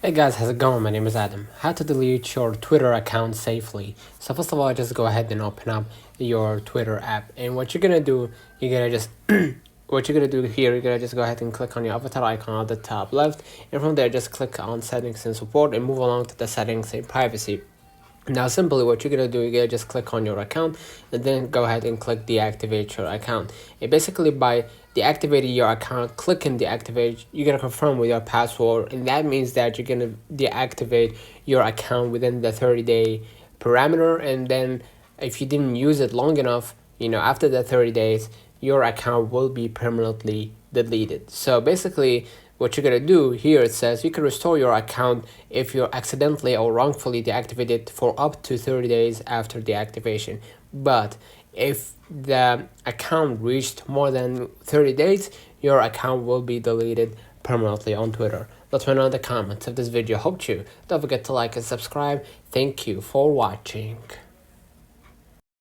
Hey guys, how's it going? My name is Adam. How to delete your Twitter account safely. So first of all, just go ahead and open up your Twitter app. And what you're gonna do, you're gonna just what you're gonna do here, you're gonna just go ahead and click on your avatar icon at the top left, and from there just click on settings and support and move along to the settings and privacy. Now simply what you're gonna do, you're gonna just click on your account and then go ahead and click deactivate your account. And basically by deactivating your account, clicking deactivate, you're gonna confirm with your password, and that means that you're gonna deactivate your account within the 30-day parameter. And then if you didn't use it long enough, after the 30 days, your account will be permanently deleted. So basically what you're gonna do here, it says you can restore your account if you accidentally or wrongfully deactivate it for up to 30 days after deactivation. But if the account reached more than 30 days, your account will be deleted permanently on Twitter. Let me know in the comments if this video helped you. Don't forget to like and subscribe. Thank you for watching.